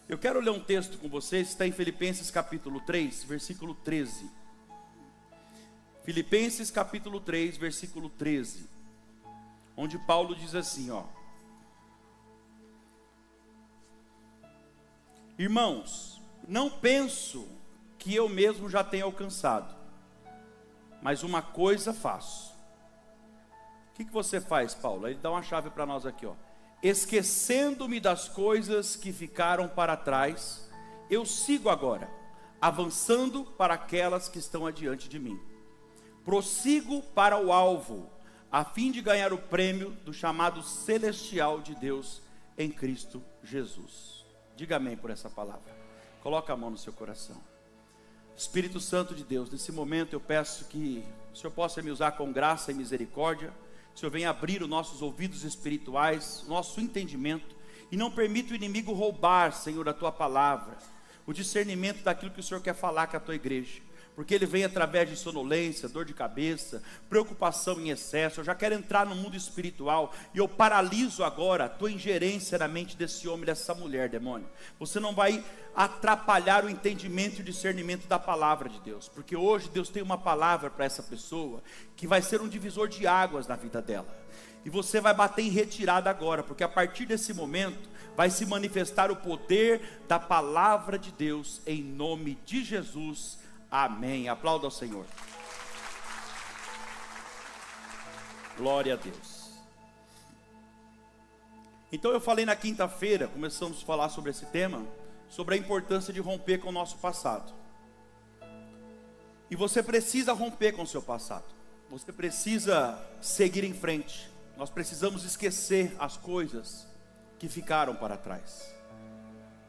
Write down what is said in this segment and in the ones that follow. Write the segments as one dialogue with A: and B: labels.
A: Eu quero ler um texto com vocês, está em Filipenses capítulo 3, versículo 13. Filipenses capítulo 3, versículo 13. Onde Paulo diz assim, ó: Irmãos, não penso que eu mesmo já tenha alcançado, mas uma coisa faço. O que você faz, Paulo? Ele dá uma chave para nós aqui, ó. Esquecendo-me das coisas que ficaram para trás, eu sigo agora, avançando para aquelas que estão adiante de mim. Prossigo para o alvo, a fim de ganhar o prêmio do chamado celestial de Deus em Cristo Jesus. Diga amém por essa palavra. Coloca a mão no seu coração. Espírito Santo de Deus, nesse momento eu peço que o Senhor possa me usar com graça e misericórdia. Que o Senhor venha abrir os nossos ouvidos espirituais, nosso entendimento, e não permita o inimigo roubar, Senhor, a Tua palavra, o discernimento daquilo que o Senhor quer falar com a Tua igreja, porque ele vem através de sonolência, dor de cabeça, preocupação em excesso. Eu já quero entrar no mundo espiritual, e eu paraliso agora a Tua ingerência na mente desse homem e dessa mulher, demônio. Você não vai atrapalhar o entendimento e o discernimento da palavra de Deus, porque hoje Deus tem uma palavra para essa pessoa, que vai ser um divisor de águas na vida dela, e você vai bater em retirada agora, porque a partir desse momento, vai se manifestar o poder da palavra de Deus, em nome de Jesus, amém. Aplauda ao Senhor. Glória a Deus. Então eu falei na quinta-feira, começamos a falar sobre esse tema, sobre a importância de romper com o nosso passado. E você precisa romper com o seu passado. Você precisa seguir em frente. Nós precisamos esquecer as coisas que ficaram para trás.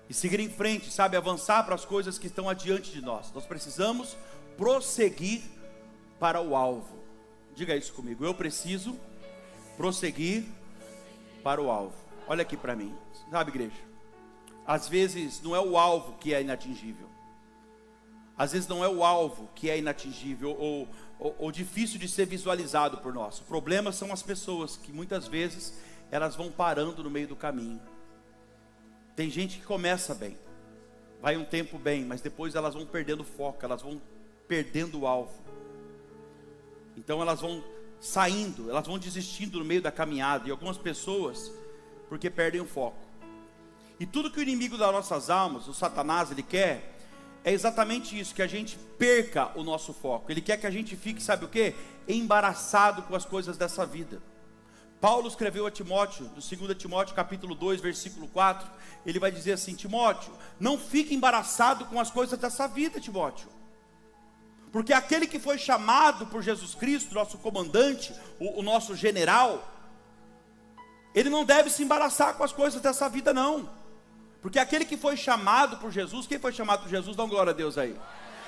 A: E seguir em frente, sabe, avançar para as coisas que estão adiante de nós. Nós precisamos prosseguir para o alvo. Diga isso comigo. Eu preciso prosseguir para o alvo. Olha aqui para mim. Sabe, igreja? Às vezes não é o alvo que é inatingível. Às vezes não é o alvo que é inatingível ou difícil de ser visualizado por nós. O problema são as pessoas que muitas vezes elas vão parando no meio do caminho. Tem gente que começa bem, vai um tempo bem, mas depois elas vão perdendo foco, elas vão perdendo o alvo. Então elas vão saindo, elas vão desistindo no meio da caminhada. E algumas pessoas, porque perdem o foco. E tudo que o inimigo das nossas almas, o Satanás, ele quer, é exatamente isso, que a gente perca o nosso foco. Ele quer que a gente fique, sabe o quê? Embaraçado com as coisas dessa vida. Paulo escreveu a Timóteo, no 2 Timóteo capítulo 2, versículo 4, ele vai dizer assim: Timóteo, não fique embaraçado com as coisas dessa vida, Timóteo. Porque aquele que foi chamado por Jesus Cristo, nosso comandante, o nosso general, ele não deve se embaraçar com as coisas dessa vida não. Porque aquele que foi chamado por Jesus, quem foi chamado por Jesus, dá glória a Deus aí.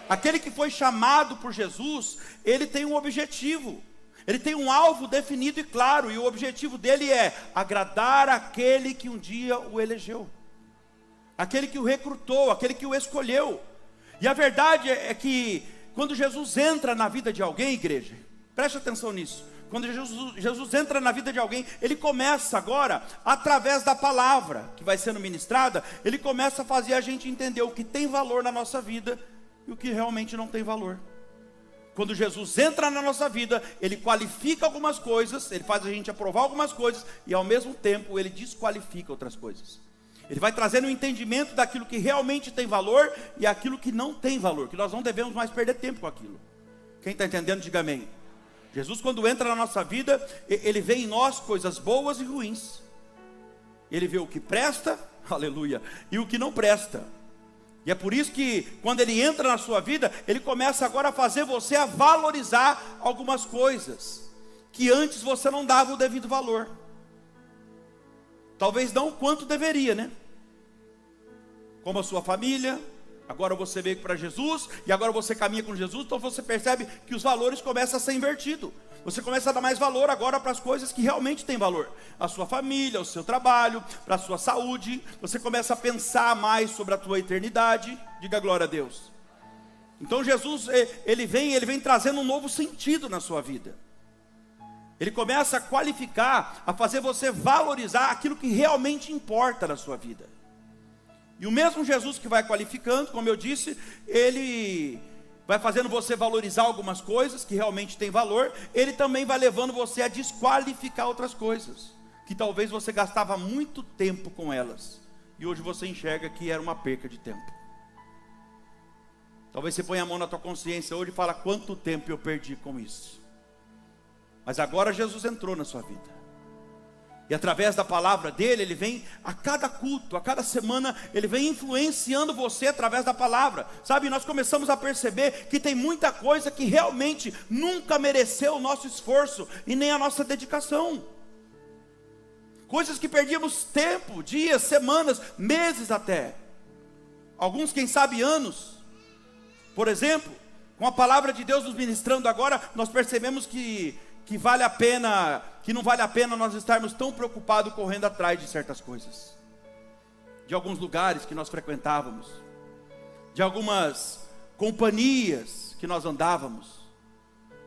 A: Aquele que foi chamado por Jesus, ele tem um objetivo. Ele tem um alvo definido e claro, e o objetivo dele é agradar aquele que um dia o elegeu, aquele que o recrutou, aquele que o escolheu. E a verdade é que quando Jesus entra na vida de alguém, igreja, preste atenção nisso. Quando Jesus entra na vida de alguém, ele começa agora, através da palavra que vai sendo ministrada, ele começa a fazer a gente entender o que tem valor na nossa vida e o que realmente não tem valor. Quando Jesus entra na nossa vida, ele qualifica algumas coisas, ele faz a gente aprovar algumas coisas, e ao mesmo tempo ele desqualifica outras coisas. Ele vai trazendo um entendimento daquilo que realmente tem valor e aquilo que não tem valor, que nós não devemos mais perder tempo com aquilo. Quem está entendendo, diga amém. Jesus, quando entra na nossa vida, ele vê em nós coisas boas e ruins. Ele vê o que presta, aleluia, e o que não presta. E é por isso que quando ele entra na sua vida, ele começa agora a fazer você a valorizar algumas coisas que antes você não dava o devido valor. Talvez não o quanto deveria, né? Como a sua família. Agora você veio para Jesus e agora você caminha com Jesus, então você percebe que os valores começam a ser invertidos. Você começa a dar mais valor agora para as coisas que realmente têm valor. A sua família, o seu trabalho, para a sua saúde. Você começa a pensar mais sobre a tua eternidade. Diga glória a Deus. Então Jesus, ele vem trazendo um novo sentido na sua vida. Ele começa a qualificar, a fazer você valorizar aquilo que realmente importa na sua vida. E o mesmo Jesus que vai qualificando, como eu disse, ele vai fazendo você valorizar algumas coisas que realmente têm valor, ele também vai levando você a desqualificar outras coisas, que talvez você gastava muito tempo com elas, e hoje você enxerga que era uma perca de tempo. Talvez você ponha a mão na tua consciência hoje e fala, quanto tempo eu perdi com isso? Mas agora Jesus entrou na sua vida. E através da palavra dele, ele vem a cada culto, a cada semana, ele vem influenciando você através da palavra. Sabe, nós começamos a perceber que tem muita coisa que realmente nunca mereceu o nosso esforço e nem a nossa dedicação. Coisas que perdíamos tempo, dias, semanas, meses até. Alguns, quem sabe, anos. Por exemplo, com a palavra de Deus nos ministrando agora, nós percebemos que vale a pena, que não vale a pena nós estarmos tão preocupados correndo atrás de certas coisas, de alguns lugares que nós frequentávamos, de algumas companhias que nós andávamos.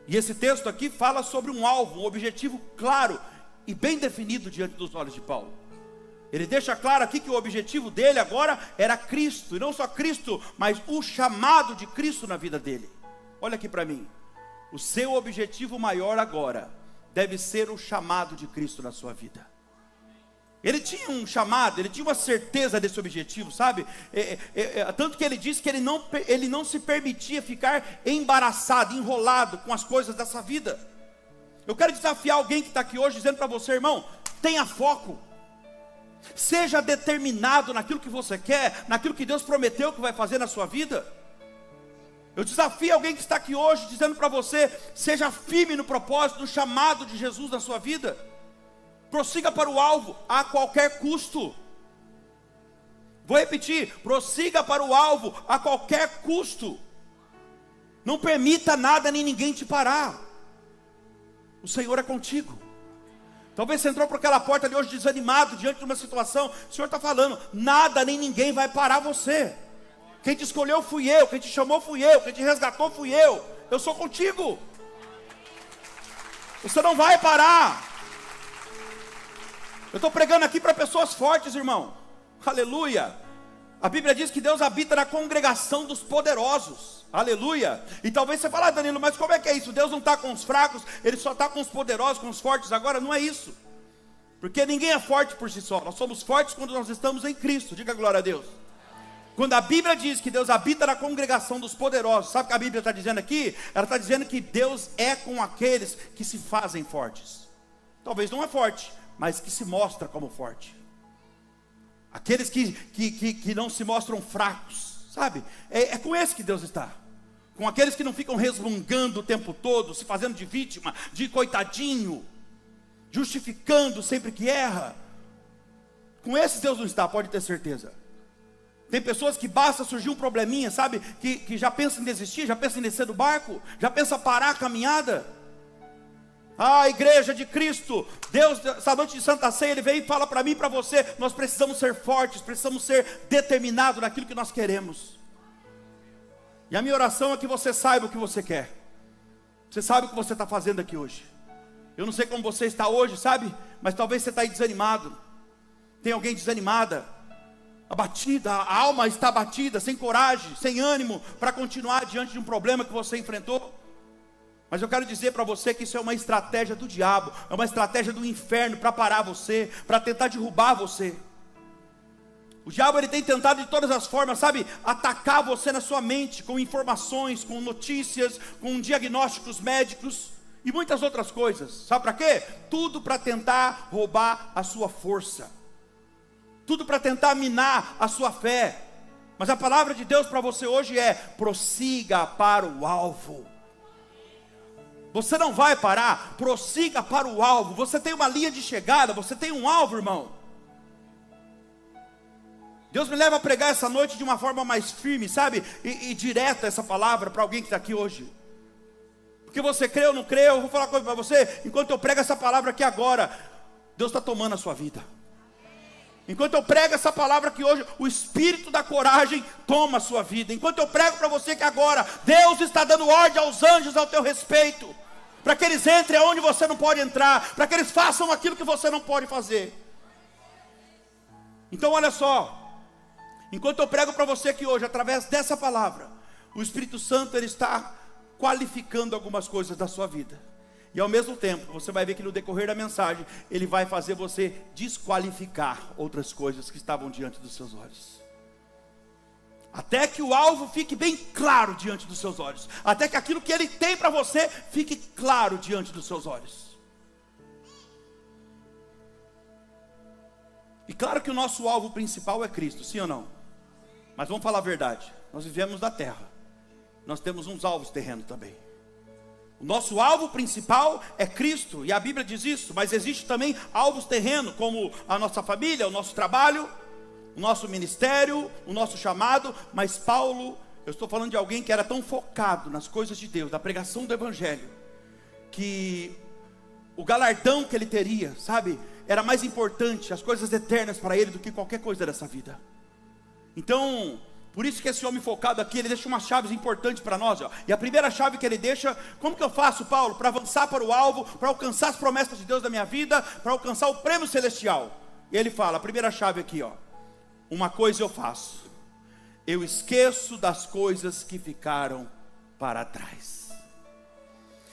A: E esse texto aqui fala sobre um alvo, um objetivo claro e bem definido diante dos olhos de Paulo. Ele deixa claro aqui que o objetivo dele agora era Cristo, e não só Cristo, mas o chamado de Cristo na vida dele. Olha aqui para mim. O seu objetivo maior agora deve ser o chamado de Cristo na sua vida. Ele tinha um chamado, ele tinha uma certeza desse objetivo, sabe? Tanto que ele disse que ele não se permitia ficar embaraçado, enrolado com as coisas dessa vida. Eu quero desafiar alguém que está aqui hoje dizendo para você, irmão, tenha foco. Seja determinado naquilo que você quer, naquilo que Deus prometeu que vai fazer na sua vida. Eu desafio alguém que está aqui hoje dizendo para você, seja firme no propósito, no chamado de Jesus na sua vida. Prossiga para o alvo a qualquer custo. Vou repetir, prossiga para o alvo a qualquer custo. Não permita nada nem ninguém te parar. O Senhor é contigo. Talvez você entrou por aquela porta ali hoje desanimado, diante de uma situação. O Senhor está falando, nada nem ninguém vai parar você. Quem te escolheu fui eu, quem te chamou fui eu, quem te resgatou fui eu sou contigo. Você não vai parar. Eu estou pregando aqui para pessoas fortes, irmão. Aleluia. A Bíblia diz que Deus habita na congregação dos poderosos. Aleluia. E talvez você fale, Danilo, mas como é que é isso? Deus não está com os fracos, Ele só está com os poderosos, com os fortes agora? Não é isso. Porque ninguém é forte por si só. Nós somos fortes quando nós estamos em Cristo. Diga glória a Deus. Quando a Bíblia diz que Deus habita na congregação dos poderosos, sabe o que a Bíblia está dizendo aqui? Ela está dizendo que Deus é com aqueles que se fazem fortes. Talvez não é forte, mas que se mostra como forte. Aqueles que não se mostram fracos, sabe? É com esse que Deus está. Com aqueles que não ficam resmungando o tempo todo, se fazendo de vítima, de coitadinho, justificando sempre que erra. Com esses Deus não está, pode ter certeza. Tem pessoas que basta surgir um probleminha, sabe? Que já pensam em desistir, já pensam em descer do barco, já pensam em parar a caminhada. Ah, igreja de Cristo, Deus, essa noite de Santa Ceia, Ele vem e fala para mim e para você, nós precisamos ser fortes, precisamos ser determinados naquilo que nós queremos. E a minha oração é que você saiba o que você quer. Você sabe o que você está fazendo aqui hoje. Eu não sei como você está hoje, sabe? Mas talvez você está aí desanimado. Tem alguém desanimada, abatida, a alma está abatida, sem coragem, sem ânimo para continuar diante de um problema que você enfrentou. Mas eu quero dizer para você que isso é uma estratégia do diabo, é uma estratégia do inferno para parar você, para tentar derrubar você. O diabo, ele tem tentado de todas as formas, sabe, atacar você na sua mente, com informações, com notícias, com diagnósticos médicos e muitas outras coisas. Sabe para quê? Tudo para tentar roubar a sua força. Tudo para tentar minar a sua fé. Mas a palavra de Deus para você hoje é: prossiga para o alvo. Você não vai parar, prossiga para o alvo. Você tem uma linha de chegada, você tem um alvo, irmão. Deus me leva a pregar essa noite de uma forma mais firme, sabe? E direta essa palavra para alguém que está aqui hoje. Porque você crê ou não crê, eu vou falar uma coisa para você. Enquanto eu prego essa palavra aqui agora, Deus está tomando a sua vida. Enquanto eu prego essa palavra aqui hoje, o espírito da coragem toma a sua vida. Enquanto eu prego para você que agora, Deus está dando ordem aos anjos ao teu respeito, para que eles entrem aonde você não pode entrar, para que eles façam aquilo que você não pode fazer. Então olha só, Enquanto eu prego para você aqui hoje, através dessa palavra, o Espírito Santo ele está qualificando algumas coisas da sua vida. E ao mesmo tempo, você vai ver que no decorrer da mensagem, ele vai fazer você desqualificar outras coisas que estavam diante dos seus olhos. Até que o alvo fique bem claro diante dos seus olhos. Até que aquilo que ele tem para você fique claro diante dos seus olhos. E claro que o nosso alvo principal é Cristo, sim ou não? Mas vamos falar a verdade, nós vivemos da terra. Nós temos uns alvos terrenos também. O nosso alvo principal é Cristo, e a Bíblia diz isso. Mas existe também alvos terrenos, como a nossa família, o nosso trabalho, o nosso ministério, o nosso chamado. Mas Paulo, eu estou falando de alguém que era tão focado nas coisas de Deus, na pregação do Evangelho, que o galardão que ele teria, sabe, era mais importante, as coisas eternas para ele, do que qualquer coisa dessa vida. Então, por isso que esse homem focado aqui, ele deixa umas chaves importantes para nós, ó. E a primeira chave que ele deixa: como que eu faço, Paulo, para avançar para o alvo, para alcançar as promessas de Deus da minha vida, para alcançar o prêmio celestial? E ele fala, a primeira chave aqui, ó: uma coisa eu faço, eu esqueço das coisas que ficaram para trás.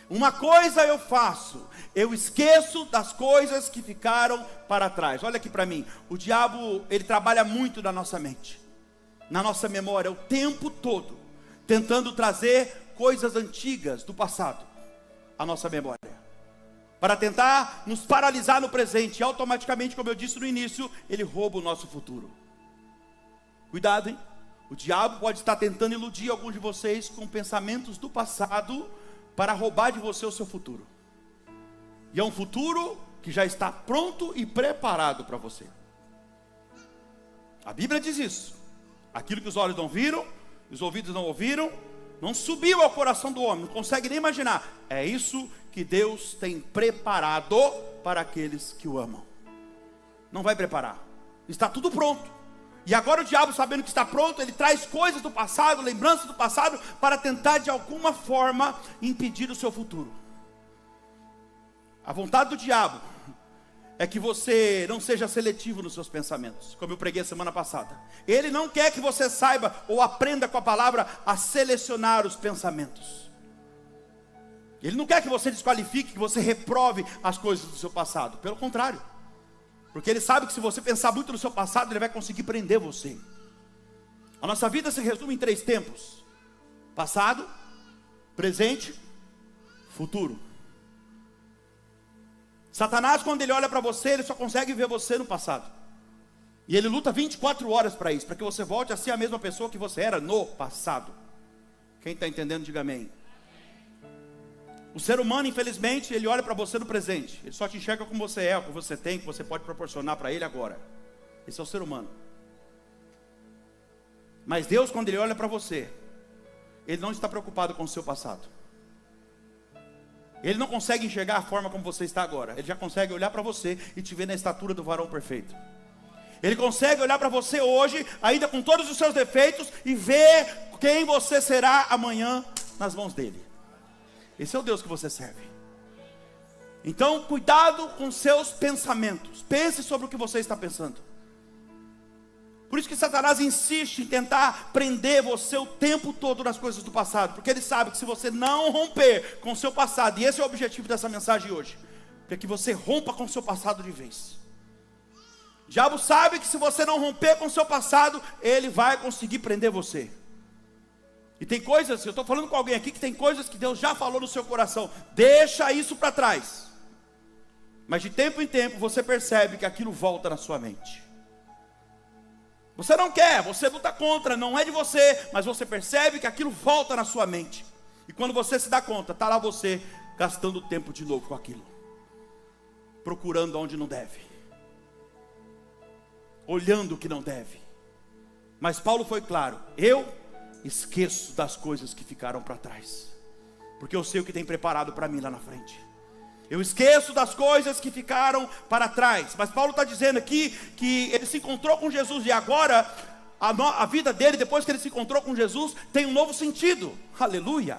A: Uma coisa eu faço, eu esqueço das coisas que ficaram para trás. Olha aqui para mim, o diabo, ele trabalha muito na nossa mente, na nossa memória, o tempo todo, tentando trazer coisas antigas do passado à nossa memória, para tentar nos paralisar no presente. E automaticamente, como eu disse no início, ele rouba o nosso futuro. Cuidado, hein? O diabo pode estar tentando iludir alguns de vocês com pensamentos do passado, para roubar de você o seu futuro. E é um futuro que já está pronto e preparado para você. A Bíblia diz isso: aquilo que os olhos não viram, os ouvidos não ouviram, não subiu ao coração do homem, não consegue nem imaginar. É isso que Deus tem preparado para aqueles que o amam. Não vai preparar, está tudo pronto. E agora o diabo, sabendo que está pronto, ele traz coisas do passado, lembranças do passado, para tentar de alguma forma impedir o seu futuro. A vontade do diabo é que você não seja seletivo nos seus pensamentos, como eu preguei a semana passada. Ele não quer que você saiba ou aprenda com a palavra a selecionar os pensamentos. Ele não quer que você desqualifique, que você reprove as coisas do seu passado. Pelo contrário, porque ele sabe que se você pensar muito no seu passado, ele vai conseguir prender você. A nossa vida se resume em 3 tempos: passado, presente, futuro. Satanás, quando ele olha para você, ele só consegue ver você no passado. E ele luta 24 horas para isso, para que você volte a ser a mesma pessoa que você era no passado. Quem está entendendo, diga amém. O ser humano, infelizmente, ele olha para você no presente. Ele só te enxerga como você é, o que você tem, o que você pode proporcionar para ele agora. Esse é o ser humano. Mas Deus, quando ele olha para você, ele não está preocupado com o seu passado. Ele não consegue enxergar a forma como você está agora. Ele já consegue olhar para você e te ver na estatura do varão perfeito. Ele consegue olhar para você hoje, ainda com todos os seus defeitos, e ver quem você será amanhã nas mãos dele. Esse é o Deus que você serve. Então, cuidado com seus pensamentos. Pense sobre o que você está pensando. Por isso que Satanás insiste em tentar prender você o tempo todo nas coisas do passado, porque ele sabe que se você não romper com o seu passado, e esse é o objetivo dessa mensagem hoje, é que você rompa com o seu passado de vez. O diabo sabe que se você não romper com o seu passado, ele vai conseguir prender você. E tem coisas, eu estou falando com alguém aqui que tem coisas que Deus já falou no seu coração. Deixa isso para trás. Mas de tempo em tempo você percebe que aquilo volta na sua mente. Você não quer, você luta contra, não é de você, mas você percebe que aquilo volta na sua mente. E quando você se dá conta, está lá você gastando tempo de novo com aquilo, procurando onde não deve, olhando o que não deve. Mas Paulo foi claro: eu esqueço das coisas que ficaram para trás, porque eu sei o que tem preparado para mim lá na frente. Eu esqueço das coisas que ficaram para trás. Mas Paulo está dizendo aqui que ele se encontrou com Jesus, e agora a vida dele, depois que ele se encontrou com Jesus, tem um novo sentido. Aleluia.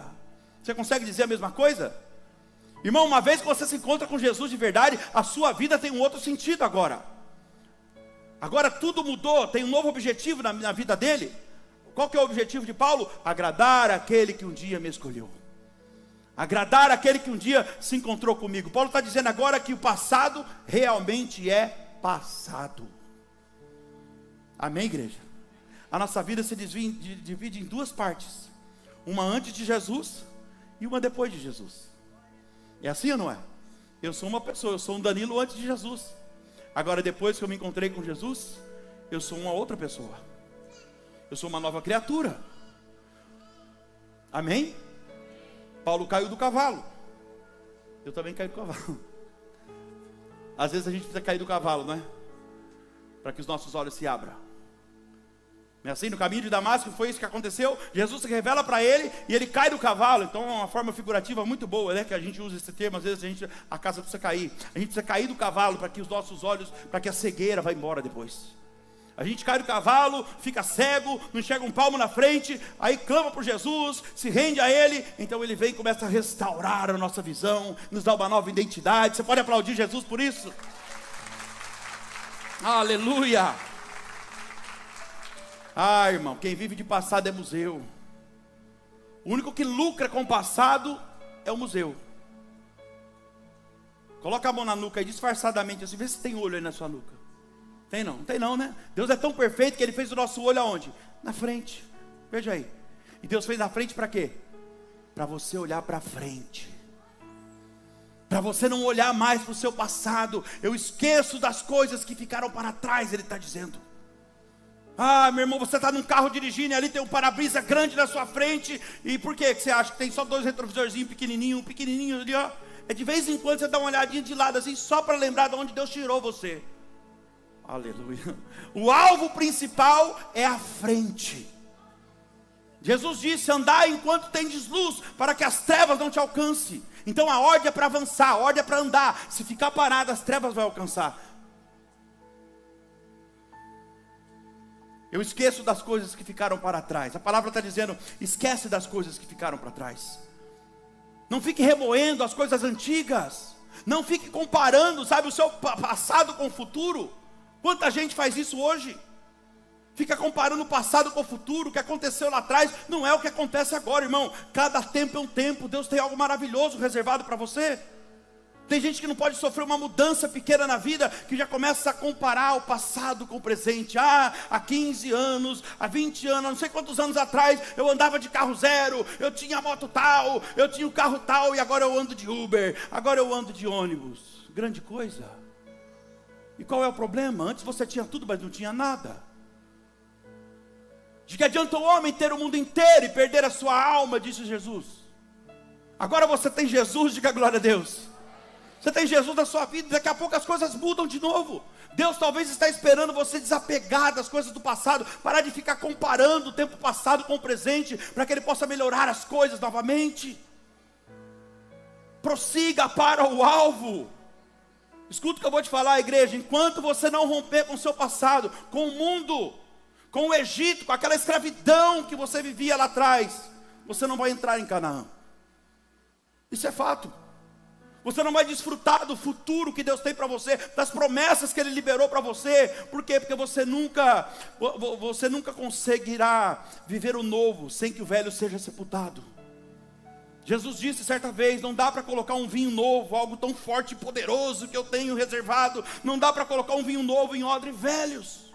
A: Você consegue dizer a mesma coisa? Irmão, uma vez que você se encontra com Jesus de verdade, a sua vida tem um outro sentido agora. Agora tudo mudou, tem um novo objetivo na vida dele. Qual que é o objetivo de Paulo? Agradar aquele que um dia me escolheu. Agradar aquele que um dia se encontrou comigo. Paulo está dizendo agora que o passado realmente é passado. Amém, igreja? A nossa vida se divide em duas partes. Uma antes de Jesus e uma depois de Jesus. É assim ou não é? Eu sou uma pessoa, eu sou um Danilo antes de Jesus. Agora depois que eu me encontrei com Jesus, eu sou uma outra pessoa. Eu sou uma nova criatura. Amém? Paulo caiu do cavalo. Eu também caí do cavalo. Às vezes a gente precisa cair do cavalo, não é? Para que os nossos olhos se abram. Não é assim? No caminho de Damasco foi isso que aconteceu. Jesus se revela para ele e ele cai do cavalo. Então é uma forma figurativa muito boa, né? Que a gente usa esse termo. Às vezes a casa precisa cair. A gente precisa cair do cavalo para que os nossos olhos, para que a cegueira vá embora depois. A gente cai do cavalo, fica cego, não enxerga um palmo na frente, aí clama por Jesus, se rende a Ele, então Ele vem e começa a restaurar a nossa visão, nos dá uma nova identidade. Você pode aplaudir Jesus por isso? Aleluia! Ah, irmão, quem vive de passado é museu. O único que lucra com o passado é o museu. Coloca a mão na nuca aí disfarçadamente assim, vê se tem olho aí na sua nuca. Tem não? Não tem não, né? Deus é tão perfeito que Ele fez o nosso olho aonde? Na frente. Veja aí. E Deus fez na frente para quê? Para você olhar para frente. Para você não olhar mais para o seu passado. Eu esqueço das coisas que ficaram para trás, Ele está dizendo. Ah, meu irmão, você está num carro dirigindo e ali tem um para-brisa grande na sua frente. E por que você acha que tem só dois retrovisorzinhos pequenininhos ali, ó? É de vez em quando você dá uma olhadinha de lado assim, só para lembrar de onde Deus tirou você. Aleluia. O alvo principal é a frente. Jesus disse: andai enquanto tendes luz, para que as trevas não te alcancem. Então a ordem é para avançar, a ordem é para andar. Se ficar parado, as trevas vão alcançar. Eu esqueço das coisas que ficaram para trás. A palavra está dizendo: esquece das coisas que ficaram para trás. Não fique remoendo as coisas antigas. Não fique comparando, sabe, o seu passado com o futuro. Quanta gente faz isso hoje? Fica comparando o passado com o futuro. O que aconteceu lá atrás não é o que acontece agora, irmão. Cada tempo é um tempo. Deus tem algo maravilhoso reservado para você. Tem gente que não pode sofrer uma mudança pequena na vida, que já começa a comparar o passado com o presente. Ah, há 15 anos, há 20 anos, não sei quantos anos atrás, eu andava de carro zero, eu tinha moto tal, eu tinha o carro tal, e agora eu ando de Uber, agora eu ando de ônibus. Grande coisa. E qual é o problema? Antes você tinha tudo, mas não tinha nada. De que adianta o homem ter o mundo inteiro e perder a sua alma, disse Jesus. Agora você tem Jesus, diga glória a Deus. Você tem Jesus na sua vida, daqui a pouco as coisas mudam de novo. Deus talvez está esperando você desapegar das coisas do passado, parar de ficar comparando o tempo passado com o presente, para que Ele possa melhorar as coisas novamente. Prossiga para o alvo. Escuta o que eu vou te falar, igreja. Enquanto você não romper com o seu passado, com o mundo, com o Egito, com aquela escravidão que você vivia lá atrás, você não vai entrar em Canaã. Isso é fato. Você não vai desfrutar do futuro que Deus tem para você, das promessas que Ele liberou para você. Por quê? Porque você nunca conseguirá viver o novo sem que o velho seja sepultado. Jesus disse certa vez: não dá para colocar um vinho novo, algo tão forte e poderoso que eu tenho reservado, não dá para colocar um vinho novo em odres velhos.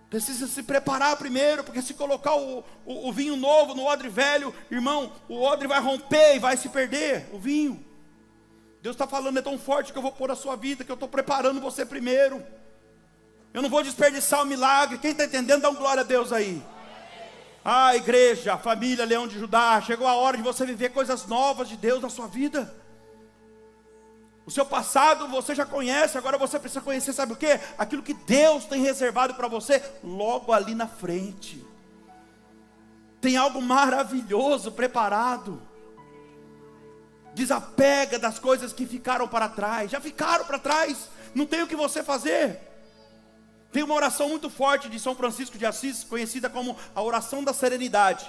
A: Precisa se preparar primeiro, porque se colocar o vinho novo no odre velho, irmão, o odre vai romper e vai se perder, o vinho. Deus está falando: é tão forte que eu vou pôr a sua vida, que eu estou preparando você primeiro. Eu não vou desperdiçar o milagre. Quem está entendendo, dá um glória a Deus aí. Ah, igreja, família, Leão de Judá, chegou a hora de você viver coisas novas de Deus na sua vida. O seu passado você já conhece, agora você precisa conhecer, sabe o que? Aquilo que Deus tem reservado para você, logo ali na frente. Tem algo maravilhoso preparado. Desapega das coisas que ficaram para trás. Já ficaram para trás, não tem o que você fazer. Tem uma oração muito forte de São Francisco de Assis, conhecida como a oração da serenidade.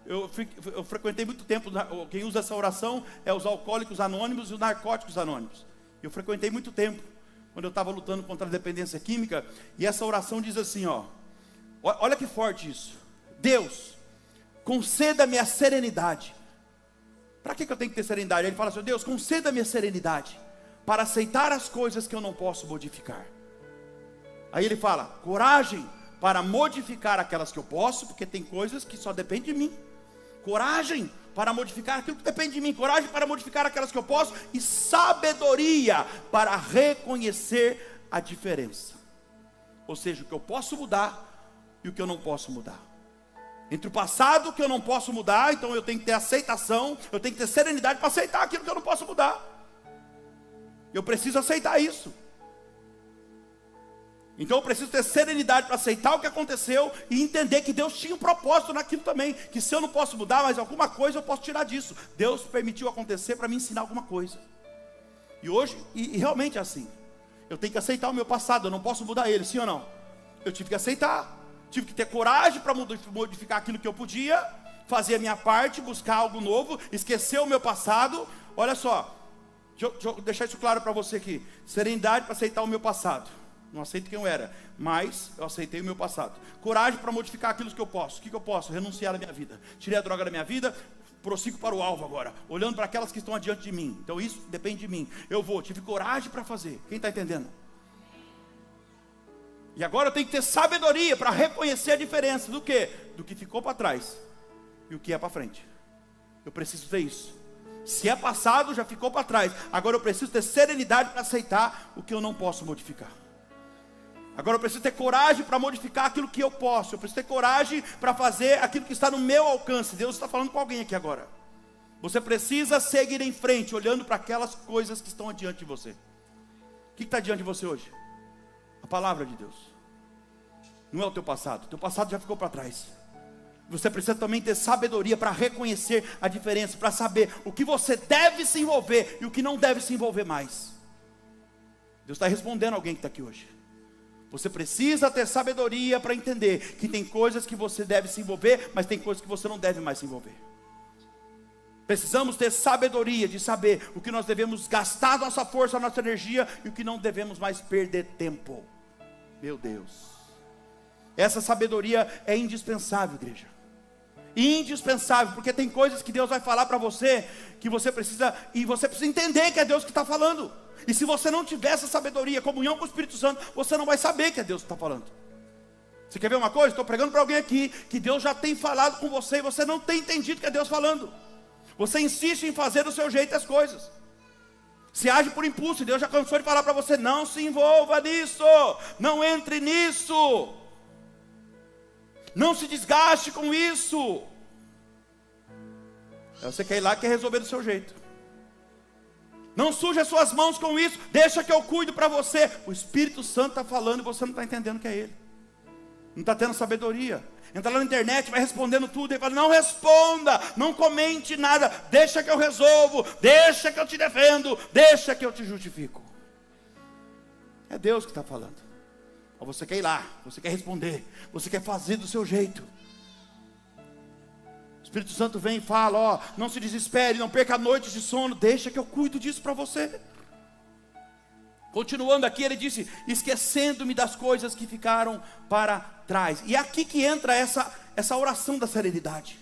A: Eu frequentei muito tempo, quem usa essa oração é os alcoólicos anônimos e os narcóticos anônimos. Eu frequentei muito tempo quando eu estava lutando contra a dependência química, e essa oração diz assim, olha que forte isso: Deus, conceda-me a serenidade. Para que eu tenho que ter serenidade? Ele fala assim: Deus, conceda-me a serenidade para aceitar as coisas que eu não posso modificar. Aí ele fala: coragem para modificar aquelas que eu posso, porque tem coisas que só dependem de mim. Coragem para modificar aquilo que depende de mim. Coragem para modificar aquelas que eu posso. E sabedoria para reconhecer a diferença. Ou seja, o que eu posso mudar e o que eu não posso mudar. Entre o passado que eu não posso mudar, então eu tenho que ter aceitação, eu tenho que ter serenidade para aceitar aquilo que eu não posso mudar. Eu preciso aceitar isso. Então eu preciso ter serenidade para aceitar o que aconteceu e entender que Deus tinha um propósito naquilo também. Que se eu não posso mudar, mas alguma coisa eu posso tirar disso. Deus permitiu acontecer para me ensinar alguma coisa. E hoje, e realmente é assim. Eu tenho que aceitar o meu passado, eu não posso mudar ele, sim ou não? Eu tive que aceitar. Tive que ter coragem para modificar aquilo que eu podia, fazer a minha parte, buscar algo novo, esquecer o meu passado. Olha só, deixa eu deixar isso claro para você aqui. Serenidade para aceitar o meu passado. Não aceito quem eu era, mas eu aceitei o meu passado. Coragem para modificar aquilo que eu posso. O que eu posso? Renunciar à minha vida. Tirei a droga da minha vida, prossigo para o alvo agora, olhando para aquelas que estão adiante de mim. Então isso depende de mim. Tive coragem para fazer. Quem está entendendo? E agora eu tenho que ter sabedoria para reconhecer a diferença do quê? Do que ficou para trás e o que é para frente. Eu preciso ter isso. Se é passado, já ficou para trás. Agora eu preciso ter serenidade para aceitar o que eu não posso modificar. Agora eu preciso ter coragem para modificar aquilo que eu posso. Eu preciso ter coragem para fazer aquilo que está no meu alcance. Deus está falando com alguém aqui agora. Você precisa seguir em frente, olhando para aquelas coisas que estão adiante de você. O que está diante de você hoje? A palavra de Deus. Não é o teu passado. O teu passado já ficou para trás. Você precisa também ter sabedoria para reconhecer a diferença, para saber o que você deve se envolver e o que não deve se envolver mais. Deus está respondendo a alguém que está aqui hoje. Você precisa ter sabedoria para entender que tem coisas que você deve se envolver, mas tem coisas que você não deve mais se envolver. Precisamos ter sabedoria de saber o que nós devemos gastar nossa força, nossa energia, e o que não devemos mais perder tempo. Meu Deus. Essa sabedoria é indispensável, igreja. Indispensável, porque tem coisas que Deus vai falar para você, que você precisa, e você precisa entender que é Deus que está falando. E se você não tiver essa sabedoria, comunhão com o Espírito Santo, você não vai saber que é Deus que está falando. Você quer ver uma coisa? Estou pregando para alguém aqui, que Deus já tem falado com você, e você não tem entendido que é Deus falando. Você insiste em fazer do seu jeito as coisas. Se age por impulso, e Deus já cansou de falar para você: não se envolva nisso, não entre nisso, não se desgaste com isso. Aí você quer ir lá e quer resolver do seu jeito. Não suje as suas mãos com isso, deixa que eu cuido para você. O Espírito Santo está falando e você não está entendendo que é Ele. Não está tendo sabedoria. Entra lá na internet, vai respondendo tudo. Ele fala: não responda, não comente nada. Deixa que eu resolvo, deixa que eu te defendo, deixa que eu te justifico. É Deus que está falando. Ou você quer ir lá, você quer responder, você quer fazer do seu jeito. O Espírito Santo vem e fala: não se desespere, não perca noites de sono, deixa que eu cuido disso para você. Continuando aqui, ele disse: esquecendo-me das coisas que ficaram para trás. E é aqui que entra essa oração da serenidade.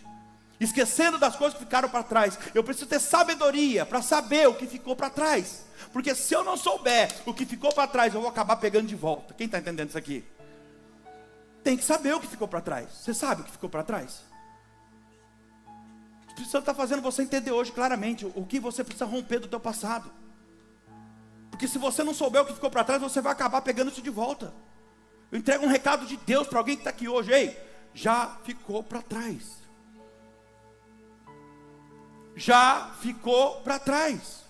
A: Esquecendo das coisas que ficaram para trás. Eu preciso ter sabedoria para saber o que ficou para trás. Porque se eu não souber o que ficou para trás, eu vou acabar pegando de volta. Quem está entendendo isso aqui? Tem que saber o que ficou para trás. Você sabe o que ficou para trás? O Espírito Santo está fazendo você entender hoje claramente o que você precisa romper do teu passado. Porque se você não souber o que ficou para trás, você vai acabar pegando isso de volta. Eu entrego um recado de Deus para alguém que está aqui hoje. Ei, já ficou para trás. Já ficou para trás.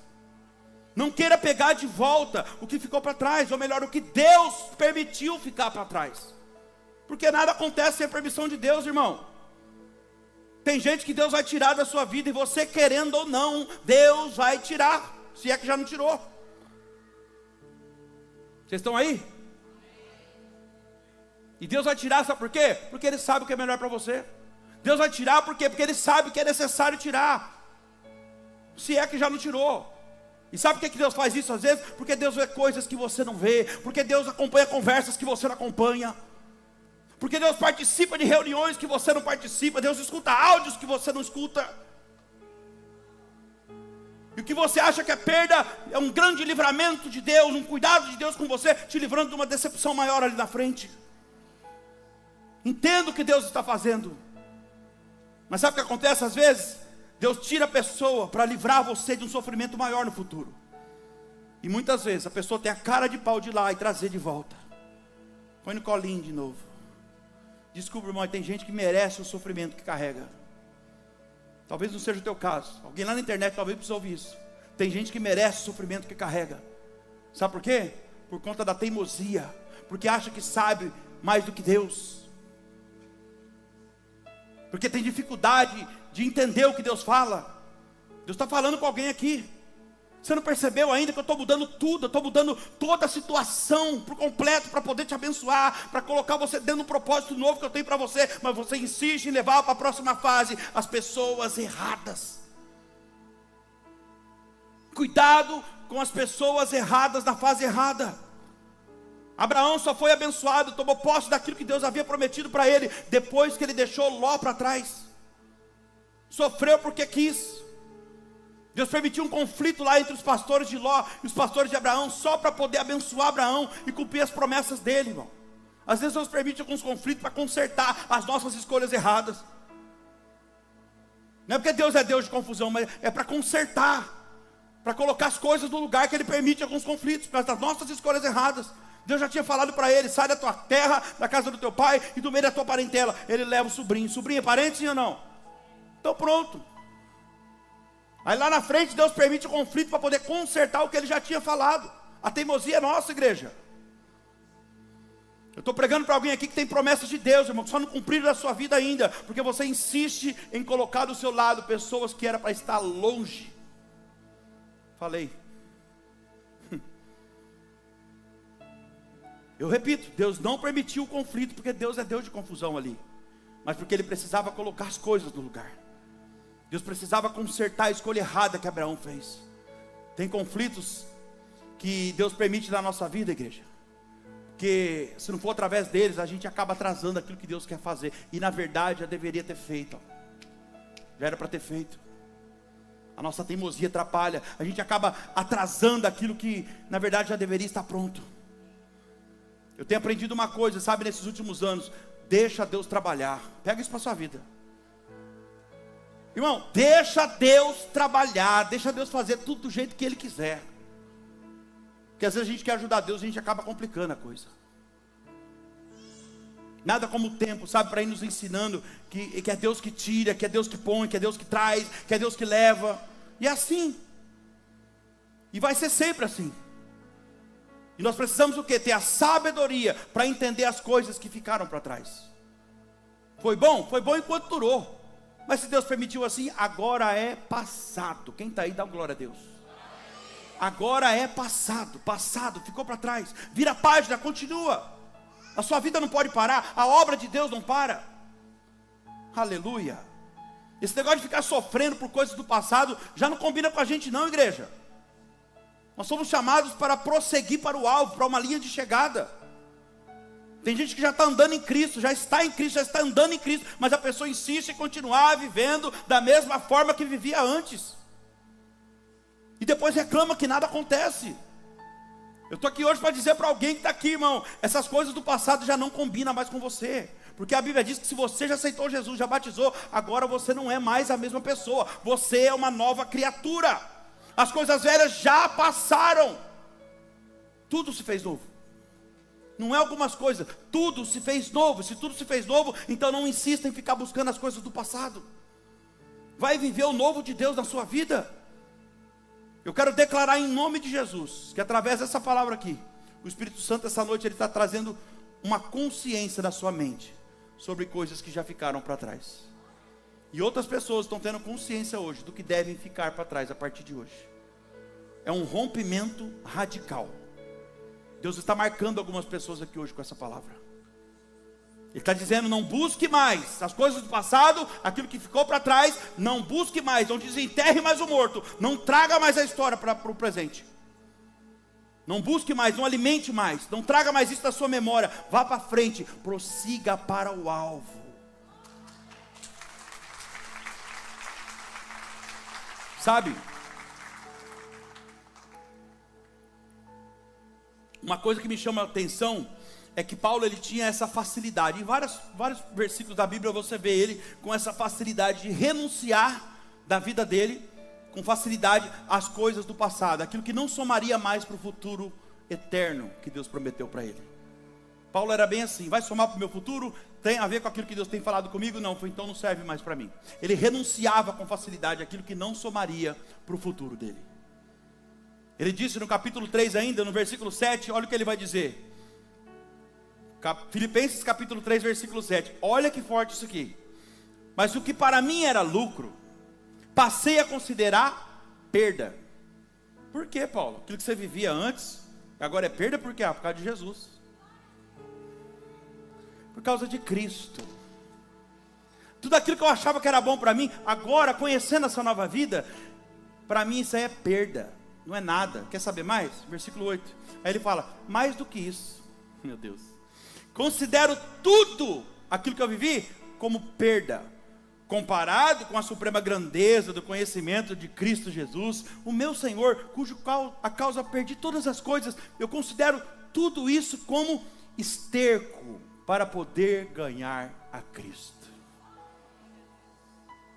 A: Não queira pegar de volta o que ficou para trás, ou melhor, o que Deus permitiu ficar para trás. Porque nada acontece sem a permissão de Deus, irmão. Tem gente que Deus vai tirar da sua vida, e você querendo ou não, Deus vai tirar, se é que já não tirou. Vocês estão aí? E Deus vai tirar, sabe por quê? Porque Ele sabe o que é melhor para você. Deus vai tirar por quê? Porque Ele sabe que é necessário tirar, se é que já não tirou. E sabe por que Deus faz isso às vezes? Porque Deus vê coisas que você não vê, porque Deus acompanha conversas que você não acompanha, porque Deus participa de reuniões que você não participa, Deus escuta áudios que você não escuta. E o que você acha que é perda, é um grande livramento de Deus, um cuidado de Deus com você, te livrando de uma decepção maior ali na frente. Entenda o que Deus está fazendo. Mas sabe o que acontece às vezes? Deus tira a pessoa para livrar você de um sofrimento maior no futuro. E muitas vezes a pessoa tem a cara de pau de lá e trazer de volta. Põe no colinho de novo. Desculpa, irmão, tem gente que merece o sofrimento que carrega. Talvez não seja o teu caso. Alguém lá na internet talvez precise ouvir isso. Tem gente que merece o sofrimento que carrega. Sabe por quê? Por conta da teimosia. Porque acha que sabe mais do que Deus. Porque tem dificuldade de entender o que Deus fala. Deus está falando com alguém aqui. Você não percebeu ainda que eu estou mudando tudo? Eu estou mudando toda a situação por completo para poder te abençoar, para colocar você dentro do propósito novo que eu tenho para você. Mas você insiste em levar para a próxima fase as pessoas erradas. Cuidado com as pessoas erradas na fase errada. Abraão só foi abençoado, tomou posse daquilo que Deus havia prometido para ele, depois que ele deixou Ló para trás. Sofreu porque quis. Deus permitiu um conflito lá entre os pastores de Ló e os pastores de Abraão, só para poder abençoar Abraão e cumprir as promessas dele, irmão. Às vezes Deus permite alguns conflitos para consertar as nossas escolhas erradas. Não é porque Deus é Deus de confusão, mas é para consertar, para colocar as coisas no lugar que Ele permite alguns conflitos, por causa das nossas escolhas erradas. Deus já tinha falado para ele: sai da tua terra, da casa do teu pai e do meio da tua parentela. Ele leva o sobrinho. Sobrinho é parente, sim ou não? Então pronto. Aí lá na frente Deus permite o conflito para poder consertar o que Ele já tinha falado. A teimosia é nossa, igreja. Eu estou pregando para alguém aqui que tem promessas de Deus, irmão, que só não cumpriram na sua vida ainda, porque você insiste em colocar do seu lado pessoas que era para estar longe. Falei. Eu repito, Deus não permitiu o conflito, porque Deus é Deus de confusão ali, mas porque Ele precisava colocar as coisas no lugar. Deus precisava consertar a escolha errada que Abraão fez. Tem conflitos que Deus permite na nossa vida, igreja, porque se não for através deles, a gente acaba atrasando aquilo que Deus quer fazer, e na verdade já deveria ter feito, já era para ter feito. A nossa teimosia atrapalha, a gente acaba atrasando aquilo que na verdade já deveria estar pronto. Eu tenho aprendido uma coisa, sabe, nesses últimos anos: deixa Deus trabalhar. Pega isso para a sua vida, irmão. Deixa Deus trabalhar, deixa Deus fazer tudo do jeito que Ele quiser. Porque às vezes a gente quer ajudar Deus, a gente acaba complicando a coisa. Nada como o tempo, sabe, para ir nos ensinando que é Deus que tira, que é Deus que põe, que é Deus que traz, que é Deus que leva. E é assim. E vai ser sempre assim. E nós precisamos o quê? Ter a sabedoria para entender as coisas que ficaram para trás. Foi bom? Foi bom enquanto durou. Mas se Deus permitiu assim, agora é passado. Quem está aí, dá glória a Deus. Agora é passado, passado, ficou para trás. Vira a página, continua. A sua vida não pode parar, a obra de Deus não para. Aleluia. Esse negócio de ficar sofrendo por coisas do passado já não combina com a gente não, igreja. Nós somos chamados para prosseguir para o alvo, para uma linha de chegada. Tem gente que já está andando em Cristo, já está em Cristo, já está andando em Cristo, mas a pessoa insiste em continuar vivendo da mesma forma que vivia antes. E depois reclama que nada acontece. Eu estou aqui hoje para dizer para alguém que está aqui, irmão, essas coisas do passado já não combinam mais com você. Porque a Bíblia diz que se você já aceitou Jesus, já batizou, agora você não é mais a mesma pessoa. Você é uma nova criatura. As coisas velhas já passaram. Tudo se fez novo. Não é algumas coisas, tudo se fez novo. Se tudo se fez novo, então não insista em ficar buscando as coisas do passado. Vai viver o novo de Deus na sua vida. Eu quero declarar em nome de Jesus, que através dessa palavra aqui, o Espírito Santo essa noite ele está trazendo uma consciência na sua mente sobre coisas que já ficaram para trás. E outras pessoas estão tendo consciência hoje do que devem ficar para trás a partir de hoje. É um rompimento radical. Deus está marcando algumas pessoas aqui hoje com essa palavra. Ele está dizendo, não busque mais as coisas do passado, aquilo que ficou para trás, não busque mais, não desenterre mais o morto, não traga mais a história para o presente. Não busque mais, não alimente mais, não traga mais isso da sua memória, vá para frente, prossiga para o alvo. Sabe? Uma coisa que me chama a atenção é que Paulo, ele tinha essa facilidade. Em vários versículos da Bíblia você vê ele com essa facilidade de renunciar da vida dele, com facilidade, às coisas do passado, aquilo que não somaria mais para o futuro eterno que Deus prometeu para ele. Paulo era bem assim, vai somar para o meu futuro? Tem a ver com aquilo que Deus tem falado comigo? Não, então não serve mais para mim. Ele renunciava com facilidade aquilo que não somaria para o futuro dele. Ele disse no capítulo 3 ainda, no versículo 7, olha o que ele vai dizer. Filipenses capítulo 3, versículo 7. Olha que forte isso aqui. Mas o que para mim era lucro, passei a considerar perda. Por quê, Paulo? Aquilo que você vivia antes, agora é perda por quê? Por causa de Jesus. Por causa de Cristo. Tudo aquilo que eu achava que era bom para mim, agora conhecendo essa nova vida, para mim isso aí é perda, não é nada. Quer saber mais? Versículo 8. Aí ele fala, mais do que isso, meu Deus, considero tudo aquilo que eu vivi como perda, comparado com a suprema grandeza do conhecimento de Cristo Jesus, o meu Senhor, a causa perdi todas as coisas. Eu considero tudo isso como esterco para poder ganhar a Cristo.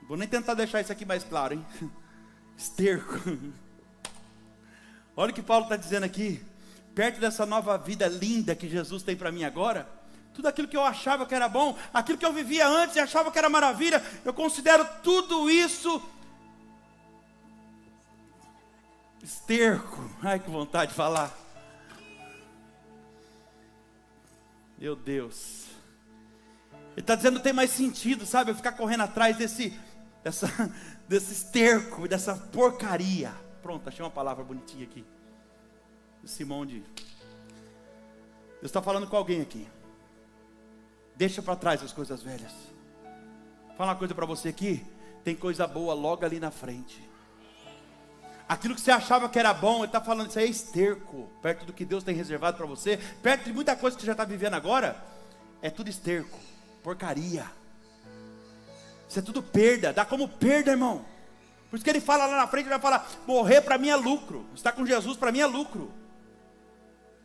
A: Vou nem tentar deixar isso aqui mais claro, hein? Esterco. Olha o que Paulo está dizendo aqui. Perto dessa nova vida linda que Jesus tem para mim agora, tudo aquilo que eu achava que era bom, aquilo que eu vivia antes e achava que era maravilha, eu considero tudo isso esterco. Ai, que vontade de falar. Meu Deus. Ele está dizendo que não tem mais sentido, sabe? Eu ficar correndo atrás desse esterco, dessa porcaria. Pronto, achei uma palavra bonitinha aqui. Simonde. Deus está falando com alguém aqui. Deixa para trás as coisas velhas. Vou falar uma coisa para você aqui. Tem coisa boa logo ali na frente. Aquilo que você achava que era bom, ele está falando, isso aí é esterco, perto do que Deus tem reservado para você, perto de muita coisa que você já está vivendo agora, é tudo esterco, porcaria. Isso é tudo perda, dá como perda, irmão. Por isso que ele fala lá na frente, ele vai falar, morrer para mim é lucro, estar com Jesus para mim é lucro.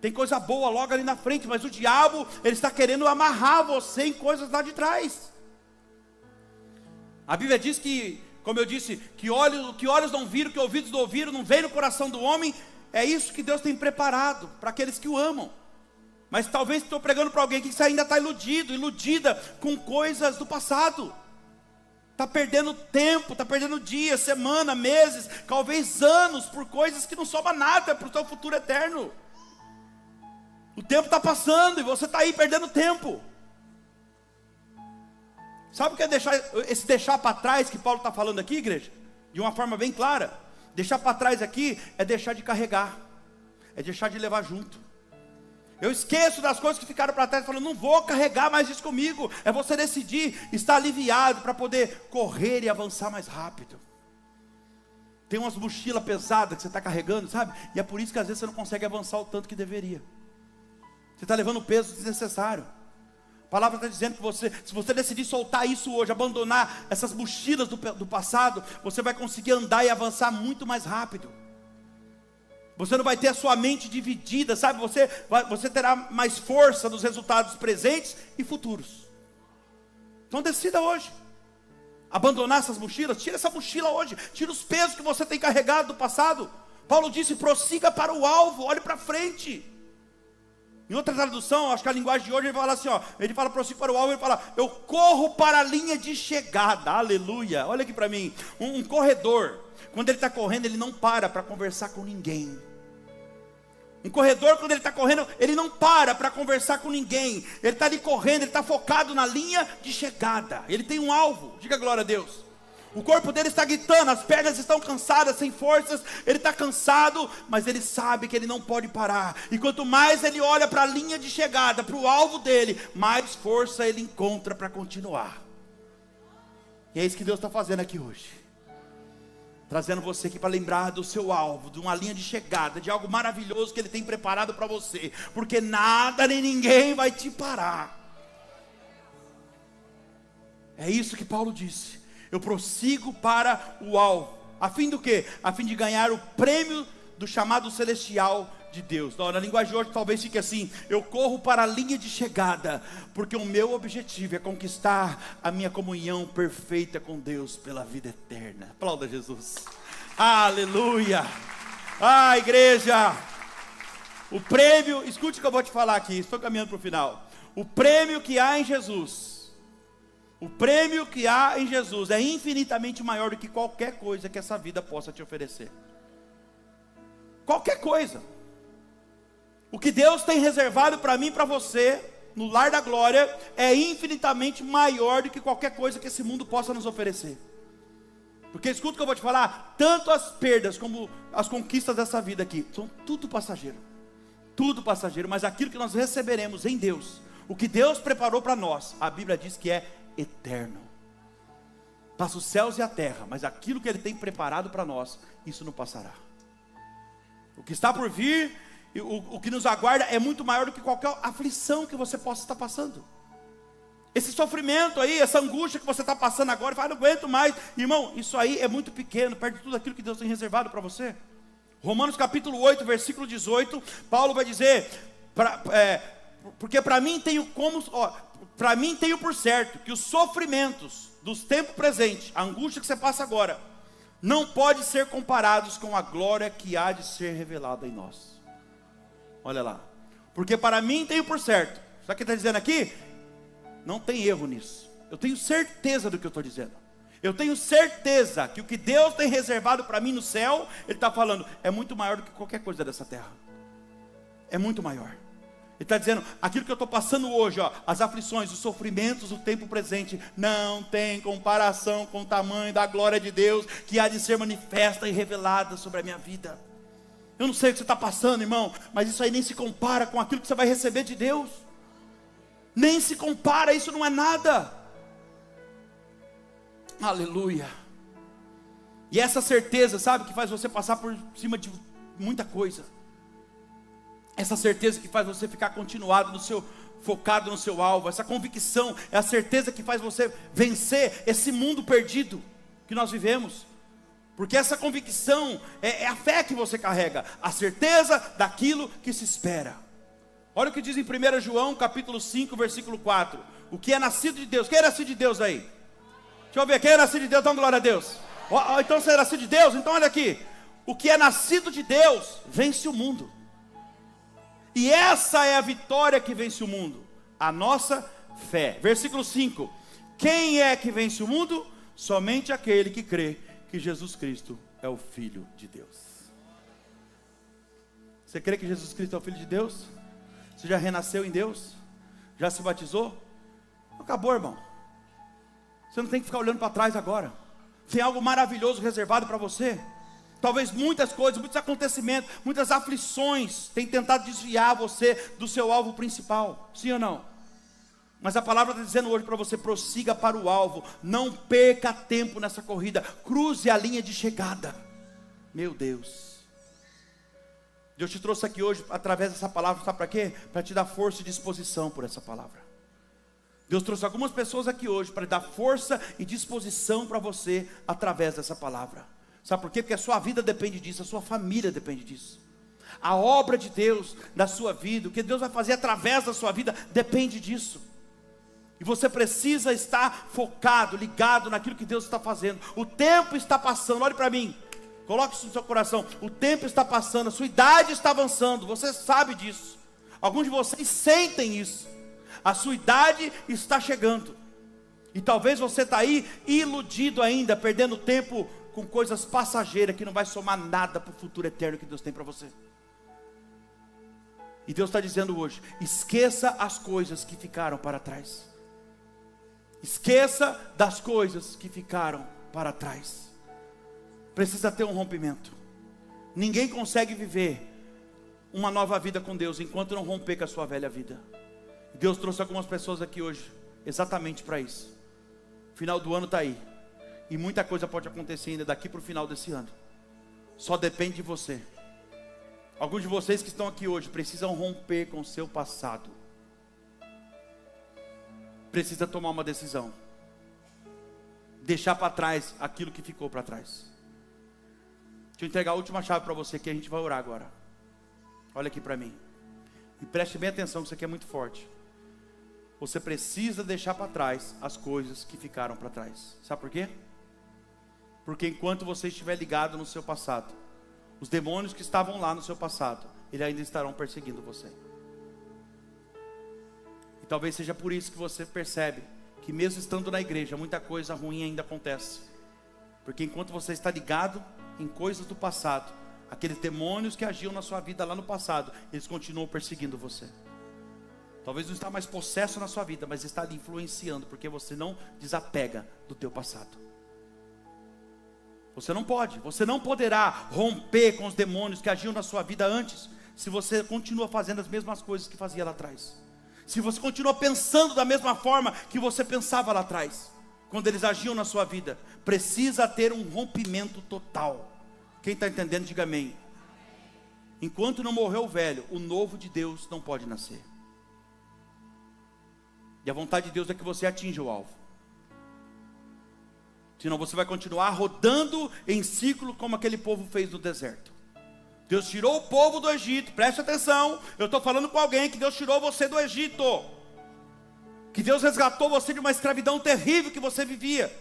A: Tem coisa boa logo ali na frente, mas o diabo, ele está querendo amarrar você em coisas lá de trás. A Bíblia diz que, como eu disse, que olhos não viram, que ouvidos não ouviram, não veio no coração do homem. É isso que Deus tem preparado para aqueles que o amam. Mas talvez estou pregando para alguém que ainda está iludida com coisas do passado. Está perdendo tempo, está perdendo dias, semana, meses, talvez anos, por coisas que não sobra nada para o seu futuro eterno. O tempo está passando e você está aí perdendo tempo. Sabe o que é deixar para trás que Paulo está falando aqui, igreja? De uma forma bem clara. Deixar para trás aqui é deixar de carregar, é deixar de levar junto. Eu esqueço das coisas que ficaram para trás, falando, não vou carregar mais isso comigo. É você decidir estar aliviado para poder correr e avançar mais rápido. Tem umas mochilas pesadas que você está carregando, sabe? E é por isso que às vezes você não consegue avançar o tanto que deveria. Você está levando peso desnecessário. A palavra está dizendo que se você decidir soltar isso hoje, abandonar essas mochilas do passado, você vai conseguir andar e avançar muito mais rápido. Você não vai ter a sua mente dividida, sabe? Você terá mais força nos resultados presentes e futuros. Então decida hoje. Abandonar essas mochilas, tira essa mochila hoje. Tira os pesos que você tem carregado do passado. Paulo disse, prossiga para o alvo, olhe para frente. Em outra tradução, acho que a linguagem de hoje, ele fala assim, ó, ele fala prossiga para o alvo, ele fala, eu corro para a linha de chegada, aleluia. Olha aqui para mim, um corredor, quando ele está correndo, ele não para conversar com ninguém. Um corredor, quando ele está correndo, ele não para conversar com ninguém. Ele está ali correndo, ele está focado na linha de chegada. Ele tem um alvo, diga glória a Deus. O corpo dele está gritando, as pernas estão cansadas, sem forças, ele está cansado, mas ele sabe que ele não pode parar. E quanto mais ele olha para a linha de chegada, para o alvo dele, mais força ele encontra para continuar. E é isso que Deus está fazendo aqui hoje. Trazendo você aqui para lembrar do seu alvo, de uma linha de chegada, de algo maravilhoso que Ele tem preparado para você. Porque nada nem ninguém vai te parar. É isso que Paulo disse. Eu prossigo para o alvo. A fim do quê? A fim de ganhar o prêmio do chamado celestial de Deus. Na linguagem de hoje talvez fique assim: eu corro para a linha de chegada, porque o meu objetivo é conquistar a minha comunhão perfeita com Deus pela vida eterna. Aplauda Jesus. Aleluia. Ah, igreja, o prêmio, escute o que eu vou te falar aqui, estou caminhando para o final. O prêmio que há em Jesus, o prêmio que há em Jesus é infinitamente maior do que qualquer coisa que essa vida possa te oferecer. Qualquer coisa. O que Deus tem reservado para mim e para você, no lar da glória, é infinitamente maior do que qualquer coisa que esse mundo possa nos oferecer. Porque escuta o que eu vou te falar, tanto as perdas como as conquistas dessa vida aqui, são tudo passageiro. Tudo passageiro, mas aquilo que nós receberemos em Deus, o que Deus preparou para nós, a Bíblia diz que é eterno. Passa os céus e a terra, mas aquilo que Ele tem preparado para nós, isso não passará. O que está por vir, o que nos aguarda é muito maior do que qualquer aflição que você possa estar passando. Esse sofrimento aí, essa angústia que você está passando agora, fala, não aguento mais. Irmão, isso aí é muito pequeno, perto de tudo aquilo que Deus tem reservado para você. Romanos capítulo 8, versículo 18, Paulo vai dizer, porque para mim tenho por certo que os sofrimentos dos tempos presentes, a angústia que você passa agora, não pode ser comparados com a glória que há de ser revelada em nós. Olha lá, porque para mim tenho por certo, sabe o que está dizendo aqui? Não tem erro nisso, eu tenho certeza do que eu estou dizendo. Eu tenho certeza que o que Deus tem reservado para mim no céu, Ele está falando, é muito maior do que qualquer coisa dessa terra. É muito maior. Ele está dizendo, aquilo que eu estou passando hoje, ó, as aflições, os sofrimentos do tempo presente, não tem comparação com o tamanho da glória de Deus, que há de ser manifesta e revelada sobre a minha vida. Eu não sei o que você está passando, irmão, mas isso aí nem se compara com aquilo que você vai receber de Deus. Nem se compara, isso não é nada. Aleluia. E essa certeza, sabe, que faz você passar por cima de muita coisa. Essa certeza que faz você ficar continuado focado no seu alvo. Essa convicção é a certeza que faz você vencer esse mundo perdido que nós vivemos. Porque essa convicção é a fé que você carrega, a certeza daquilo que se espera. Olha o que diz em 1 João capítulo 5, versículo 4. O que é nascido de Deus? Quem é nascido de Deus aí? Deixa eu ver, quem é nascido de Deus? Dá glória a Deus. Então você é nascido de Deus? Então olha aqui. O que é nascido de Deus vence o mundo. E essa é a vitória que vence o mundo, a nossa fé. Versículo 5. Quem é que vence o mundo? Somente aquele que crê que Jesus Cristo é o Filho de Deus. Você crê que Jesus Cristo é o Filho de Deus? Você já renasceu em Deus? Já se batizou? Acabou, irmão. Você não tem que ficar olhando para trás agora. Tem algo maravilhoso reservado para você. Talvez muitas coisas, muitos acontecimentos, muitas aflições tenham tentado desviar você do seu alvo principal. Sim ou não? Mas a palavra está dizendo hoje para você, prossiga para o alvo. Não perca tempo nessa corrida. Cruze a linha de chegada. Meu Deus. Deus te trouxe aqui hoje através dessa palavra, sabe para quê? Para te dar força e disposição por essa palavra. Deus trouxe algumas pessoas aqui hoje para dar força e disposição para você através dessa palavra. Sabe por quê? Porque a sua vida depende disso, a sua família depende disso. A obra de Deus na sua vida, o que Deus vai fazer através da sua vida, depende disso. E você precisa estar focado, ligado naquilo que Deus está fazendo. O tempo está passando, olhe para mim. Coloque isso no seu coração. O tempo está passando, a sua idade está avançando. Você sabe disso. Alguns de vocês sentem isso. A sua idade está chegando. E talvez você está aí iludido ainda, perdendo tempo com coisas passageiras que não vai somar nada para o futuro eterno que Deus tem para você. E Deus está dizendo hoje, esqueça as coisas que ficaram para trás. Esqueça das coisas que ficaram para trás. Precisa ter um rompimento. Ninguém consegue viver uma nova vida com Deus enquanto não romper com a sua velha vida. Deus trouxe algumas pessoas aqui hoje exatamente para isso. O final do ano está aí, e muita coisa pode acontecer ainda daqui para o final desse ano. Só depende de você. Alguns de vocês que estão aqui hoje precisam romper com o seu passado. Precisa tomar uma decisão. Deixar para trás aquilo que ficou para trás. Deixa eu entregar a última chave para você, que a gente vai orar agora. Olha aqui para mim. E preste bem atenção, que isso aqui é muito forte. Você precisa deixar para trás as coisas que ficaram para trás. Sabe por quê? Porque enquanto você estiver ligado no seu passado, os demônios que estavam lá no seu passado, eles ainda estarão perseguindo você. E talvez seja por isso que você percebe que mesmo estando na igreja, muita coisa ruim ainda acontece. Porque enquanto você está ligado em coisas do passado, aqueles demônios que agiam na sua vida lá no passado, eles continuam perseguindo você. Talvez não está mais possesso na sua vida, mas está lhe influenciando, porque você não desapega do teu passado. Você não poderá romper com os demônios que agiam na sua vida antes, se você continua fazendo as mesmas coisas que fazia lá atrás. Se você continua pensando da mesma forma que você pensava lá atrás, quando eles agiam na sua vida. Precisa ter um rompimento total. Quem está entendendo, diga amém. Enquanto não morreu o velho, o novo de Deus não pode nascer. E a vontade de Deus é que você atinja o alvo. Senão você vai continuar rodando em ciclo como aquele povo fez no deserto. Deus tirou o povo do Egito. Preste atenção, eu estou falando com alguém que Deus tirou você do Egito. Que Deus resgatou você de uma escravidão terrível que você vivia.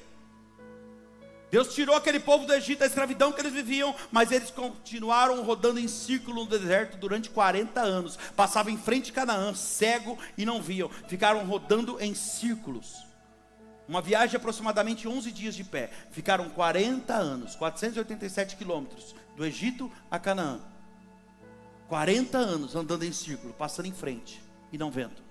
A: Deus tirou aquele povo do Egito da escravidão que eles viviam, mas eles continuaram rodando em círculo no deserto durante 40 anos. Passavam em frente de Canaã, cego e não viam. Ficaram rodando em círculos. Uma viagem de aproximadamente 11 dias de pé. Ficaram 40 anos, 487 quilômetros, do Egito a Canaã. 40 anos andando em círculo, passando em frente e não vendo.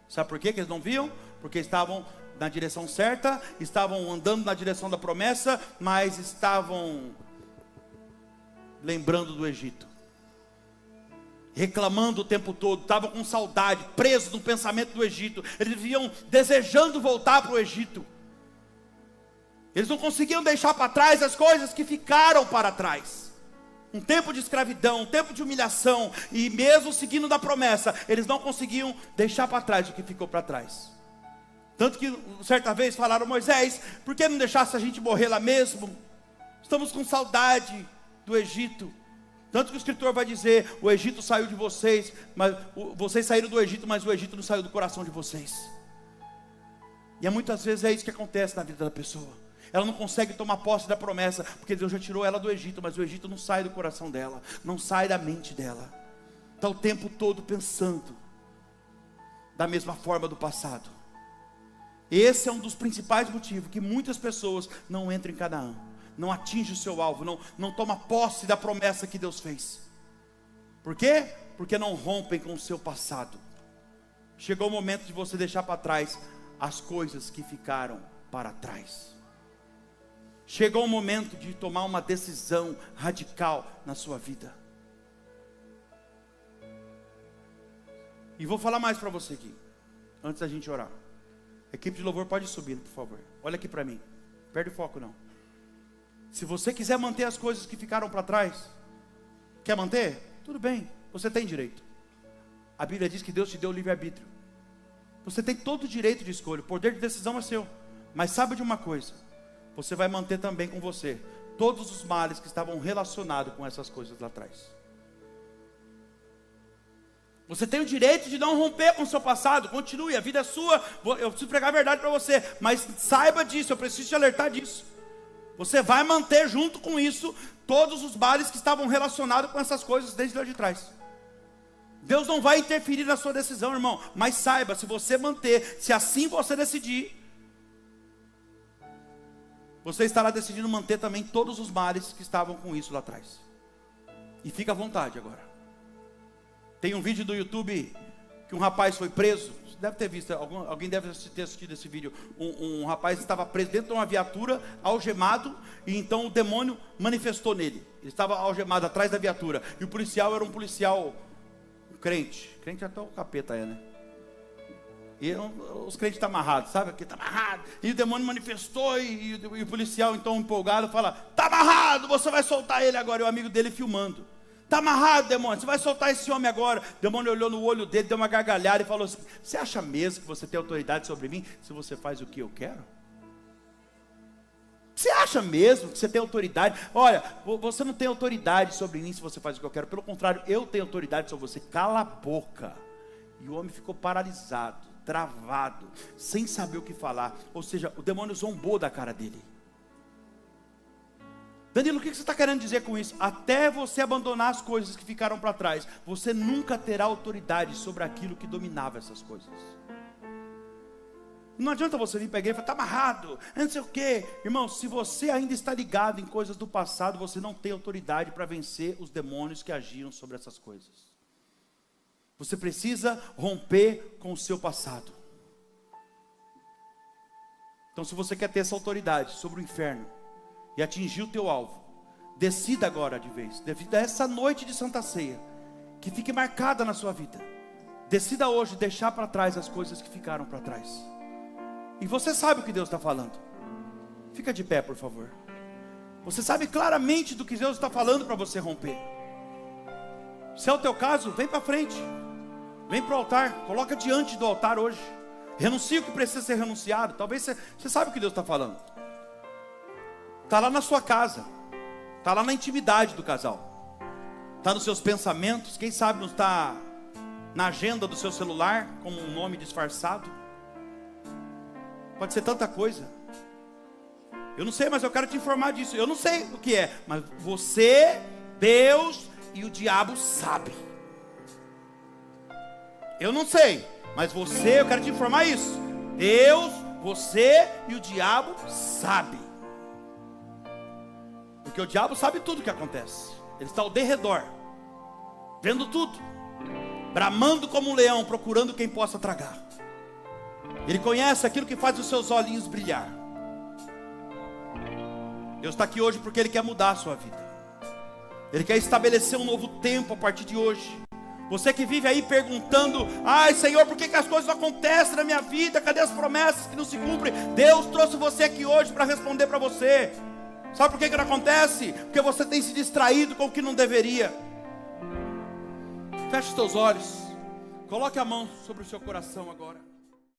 A: Sabe por quê que eles não viam? Porque estavam na direção certa, estavam andando na direção da promessa, mas estavam lembrando do Egito, reclamando o tempo todo, estavam com saudade, presos no pensamento do Egito. Eles viviam desejando voltar para o Egito. Eles não conseguiam deixar para trás as coisas que ficaram para trás. Um tempo de escravidão, um tempo de humilhação, e mesmo seguindo da promessa, eles não conseguiam deixar para trás o que ficou para trás. Tanto que certa vez falaram: Moisés, por que não deixasse a gente morrer lá mesmo? Estamos com saudade do Egito. Tanto que o escritor vai dizer: o Egito saiu de vocês, mas vocês saíram do Egito, mas o Egito não saiu do coração de vocês. E muitas vezes é isso que acontece na vida da pessoa. Ela não consegue tomar posse da promessa, porque Deus já tirou ela do Egito, mas o Egito não sai do coração dela, não sai da mente dela. Está o tempo todo pensando da mesma forma do passado. Esse é um dos principais motivos que muitas pessoas não entram em Canaã, não atingem o seu alvo, não tomam posse da promessa que Deus fez. Por quê? Porque não rompem com o seu passado. Chegou o momento de você deixar para trás as coisas que ficaram para trás. Chegou o momento de tomar uma decisão radical na sua vida. E vou falar mais para você aqui, antes da gente orar. A equipe de louvor pode subir, por favor. Olha aqui para mim, perde o foco não. Se você quiser manter as coisas que ficaram para trás, quer manter? Tudo bem, você tem direito. A Bíblia diz que Deus te deu o livre-arbítrio. Você tem todo o direito de escolha, o poder de decisão é seu. Mas sabe de uma coisa, você vai manter também com você todos os males que estavam relacionados com essas coisas lá atrás. Você tem o direito de não romper com o seu passado. Continue, a vida é sua. Eu preciso pregar a verdade para você, mas saiba disso, eu preciso te alertar disso. Você vai manter junto com isso todos os males que estavam relacionados com essas coisas desde lá de trás. Deus não vai interferir na sua decisão, irmão, mas saiba, se você manter, se assim você decidir, você estará decidindo manter também todos os males que estavam com isso lá atrás. E fica à vontade agora. Tem um vídeo do YouTube que um rapaz foi preso, deve ter visto, alguém deve ter assistido esse vídeo. Um rapaz estava preso dentro de uma viatura, algemado, e então o demônio manifestou nele. Ele estava algemado atrás da viatura, e o policial era um policial crente até o capeta né? E os crentes estão amarrados, sabe? Aqui está amarrado. E o demônio manifestou, e o policial então empolgado fala: está amarrado, você vai soltar ele agora. E o amigo dele filmando: está amarrado, demônio, você vai soltar esse homem agora. O demônio olhou no olho dele, deu uma gargalhada e falou assim: você acha mesmo que você tem autoridade sobre mim se você faz o que eu quero? Você acha mesmo que você tem autoridade? Olha, você não tem autoridade sobre mim se você faz o que eu quero. Pelo contrário, eu tenho autoridade sobre você. Cala a boca. E o homem ficou paralisado, travado, sem saber o que falar. Ou seja, o demônio zombou da cara dele. Danilo, o que você está querendo dizer com isso? Até você abandonar as coisas que ficaram para trás, você nunca terá autoridade sobre aquilo que dominava essas coisas. Não adianta você vir pegar e falar: está amarrado, não sei o quê. Irmão, se você ainda está ligado em coisas do passado, você não tem autoridade para vencer os demônios que agiram sobre essas coisas. Você precisa romper com o seu passado. Então, se você quer ter essa autoridade sobre o inferno e atingir o teu alvo, decida agora de vez, devido a essa noite de Santa Ceia, que fique marcada na sua vida. Decida hoje deixar para trás as coisas que ficaram para trás. E você sabe o que Deus está falando. Fica de pé, por favor. Você sabe claramente do que Deus está falando para você romper. Se é o teu caso, vem para frente. Vem para o altar, coloca diante do altar hoje. Renuncia o que precisa ser renunciado. Talvez você sabe o que Deus está falando. Está lá na sua casa. Está lá na intimidade do casal. Está nos seus pensamentos. Quem sabe não está na agenda do seu celular, como um nome disfarçado. Pode ser tanta coisa. Eu não sei, mas eu quero te informar disso. Eu não sei o que é, mas você, Deus e o diabo sabem. Eu não sei, mas eu quero te informar isso. Deus, você e o diabo sabem. Porque o diabo sabe tudo o que acontece. Ele está ao derredor, vendo tudo, bramando como um leão, procurando quem possa tragar. Ele conhece aquilo que faz os seus olhinhos brilhar. Deus está aqui hoje porque Ele quer mudar a sua vida. Ele quer estabelecer um novo tempo a partir de hoje. Você que vive aí perguntando: ai Senhor, por que as coisas não acontecem na minha vida? Cadê as promessas que não se cumprem? Deus trouxe você aqui hoje para responder para você. Sabe por que não acontece? Porque você tem se distraído com o que não deveria. Feche os teus olhos. Coloque a mão sobre o seu coração agora.